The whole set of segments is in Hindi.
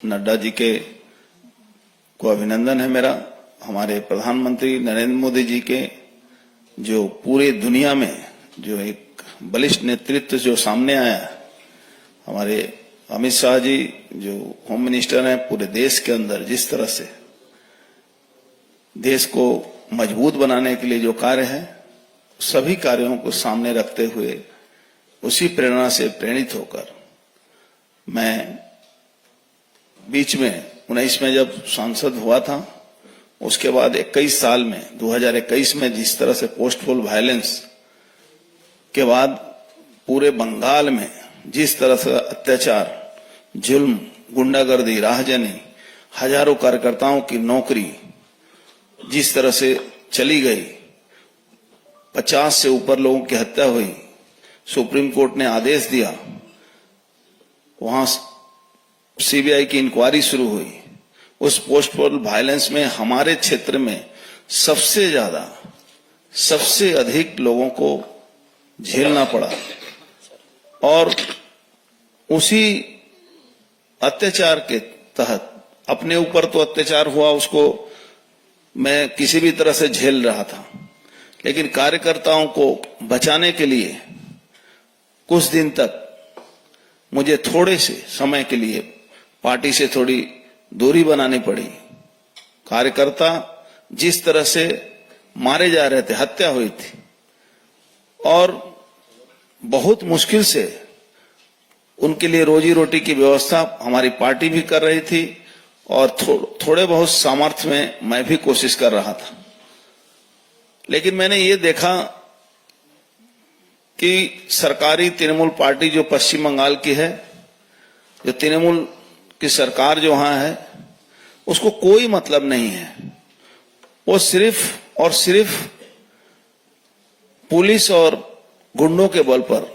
नड्डा जी के को अभिनंदन है मेरा। हमारे प्रधानमंत्री नरेंद्र मोदी जी के जो पूरी दुनिया में जो एक बलिष्ठ नेतृत्व जो सामने आया है, हमारे अमित शाह जी जो होम मिनिस्टर हैं, पूरे देश के अंदर जिस तरह से देश को मजबूत बनाने के लिए जो कार्य है, सभी कार्यों को सामने रखते हुए उसी प्रेरणा से प्रेरित होकर मैं बीच में 19 में जब सांसद हुआ था, उसके बाद 21 साल में 2021 में जिस तरह से पोस्ट पोल वायलेंस के बाद पूरे बंगाल में जिस तरह से अत्याचार, जुल्म, गुंडागर्दी, राहजनी, हजारों कार्यकर्ताओं की नौकरी जिस तरह से चली गई, 50 से ऊपर लोगों की हत्या हुई, सुप्रीम कोर्ट ने आदेश दिया, वहां सीबीआई की इंक्वायरी शुरू हुई। उस पोस्ट पोल वायलेंस में हमारे क्षेत्र में सबसे ज्यादा, सबसे अधिक लोगों को झेलना पड़ा और उसी अत्याचार के तहत अपने ऊपर तो अत्याचार हुआ, उसको मैं किसी भी तरह से झेल रहा था, लेकिन कार्यकर्ताओं को बचाने के लिए कुछ दिन तक मुझे थोड़े से समय के लिए पार्टी से थोड़ी दूरी बनानी पड़ी। कार्यकर्ता जिस तरह से मारे जा रहे थे, हत्या हुई थी और बहुत मुश्किल से उनके लिए रोजी रोटी की व्यवस्था हमारी पार्टी भी कर रही थी और थोड़े बहुत सामर्थ्य में मैं भी कोशिश कर रहा था। लेकिन मैंने ये देखा कि सरकारी तृणमूल पार्टी जो पश्चिम बंगाल की है, जो तृणमूल की सरकार जो वहां है, उसको कोई मतलब नहीं है। वो सिर्फ और सिर्फ पुलिस और गुंडों के बल पर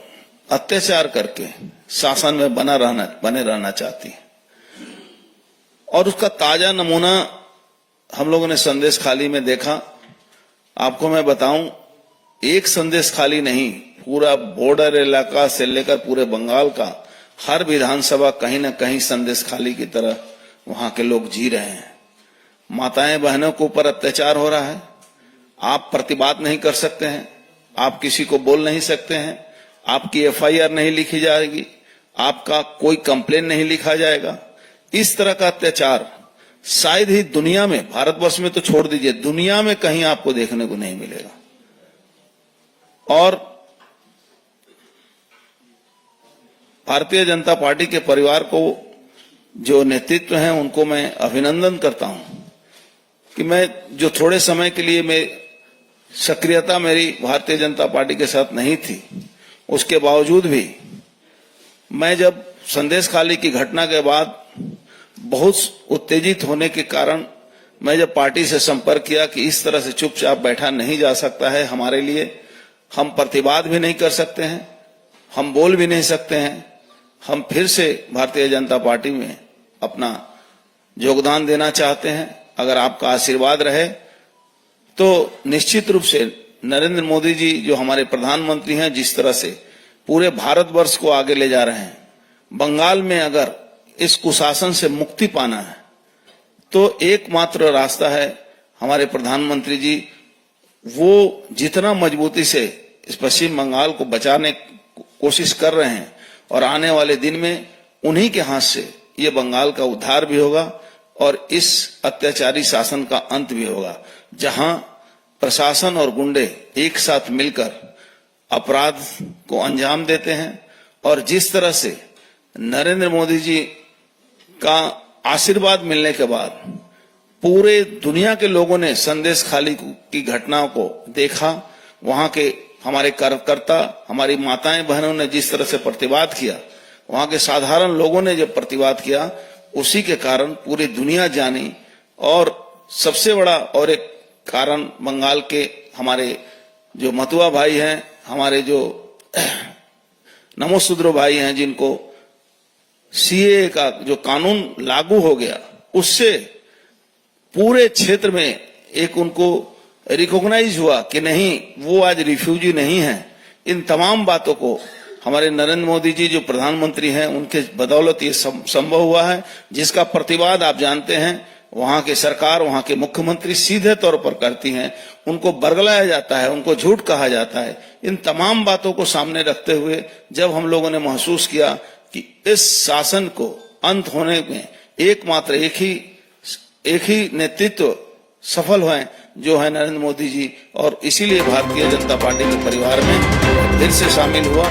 अत्याचार करके शासन में बने रहना चाहती है। और उसका ताजा नमूना हम लोगों ने संदेश खाली में देखा। आपको मैं बताऊं, एक संदेश खाली नहीं, पूरा बॉर्डर इलाका से लेकर पूरे बंगाल का हर विधानसभा कहीं न कहीं संदेश खाली की तरह वहां के लोग जी रहे हैं। माताएं बहनों के ऊपर अत्याचार हो रहा है, आप प्रतिवाद नहीं कर सकते हैं, आप किसी को बोल नहीं सकते हैं, आपकी एफआईआर नहीं लिखी जाएगी, आपका कोई कंप्लेन नहीं लिखा जाएगा। इस तरह का अत्याचार शायद ही दुनिया में, भारतवर्ष में तो छोड़ दीजिए, दुनिया में कहीं आपको देखने को नहीं मिलेगा। और भारतीय जनता पार्टी के परिवार को जो नेतृत्व है, उनको मैं अभिनंदन करता हूं कि मैं जो थोड़े समय के लिए मैं सक्रियता मेरी भारतीय जनता पार्टी के साथ नहीं थी, उसके बावजूद भी मैं जब संदेश खाली की घटना के बाद बहुत उत्तेजित होने के कारण मैं जब पार्टी से संपर्क किया कि इस तरह से चुपचाप बैठा नहीं जा सकता है हमारे लिए, हम प्रतिवाद भी नहीं कर सकते हैं, हम बोल भी नहीं सकते हैं, हम फिर से भारतीय जनता पार्टी में अपना योगदान देना चाहते हैं। अगर आपका आशीर्वाद रहे तो निश्चित रूप से नरेंद्र मोदी जी जो हमारे प्रधानमंत्री हैं, जिस तरह से पूरे भारतवर्ष को आगे ले जा रहे हैं, बंगाल में अगर इस कुशासन से मुक्ति पाना है तो एकमात्र रास्ता है हमारे प्रधानमंत्री जी, वो जितना मजबूती से इस पश्चिम बंगाल को बचाने की कोशिश कर रहे हैं और आने वाले दिन में उन्हीं के हाथ से ये बंगाल का उद्धार भी होगा और इस अत्याचारी शासन का अंत भी होगा, जहां प्रशासन और गुंडे एक साथ मिलकर अपराध को अंजाम देते हैं। और जिस तरह से नरेंद्र मोदी जी का आशीर्वाद मिलने के बाद पूरे दुनिया के लोगों ने संदेश खाली की घटनाओं को देखा, वहां के हमारे कार्यकर्ता, हमारी माताएं बहनों ने जिस तरह से प्रतिवाद किया, वहां के साधारण लोगों ने जब प्रतिवाद किया, उसी के कारण पूरी दुनिया जानी। और सबसे बड़ा और एक कारण बंगाल के हमारे जो मतुआ भाई हैं, हमारे जो नमोसूद्रो भाई हैं, जिनको सीए का जो कानून लागू हो गया, उससे पूरे क्षेत्र में एक उनको रिकॉग्नाइज हुआ कि नहीं, वो आज रिफ्यूजी नहीं है। इन तमाम बातों को हमारे नरेंद्र मोदी जी जो प्रधानमंत्री हैं उनके बदौलत ये संभव हुआ है, जिसका प्रतिवाद आप जानते हैं वहां की सरकार, वहां के मुख्यमंत्री सीधे तौर पर करती हैं। उनको बरगलाया जाता है, उनको झूठ कहा जाता है। इन तमाम बातों को सामने रखते हुए जब हम लोगों ने महसूस किया कि इस शासन को अंत होने में एकमात्र एक ही नेतृत्व सफल हुए जो है नरेंद्र मोदी जी, और इसीलिए भारतीय जनता पार्टी के परिवार में फिर से शामिल हुआ।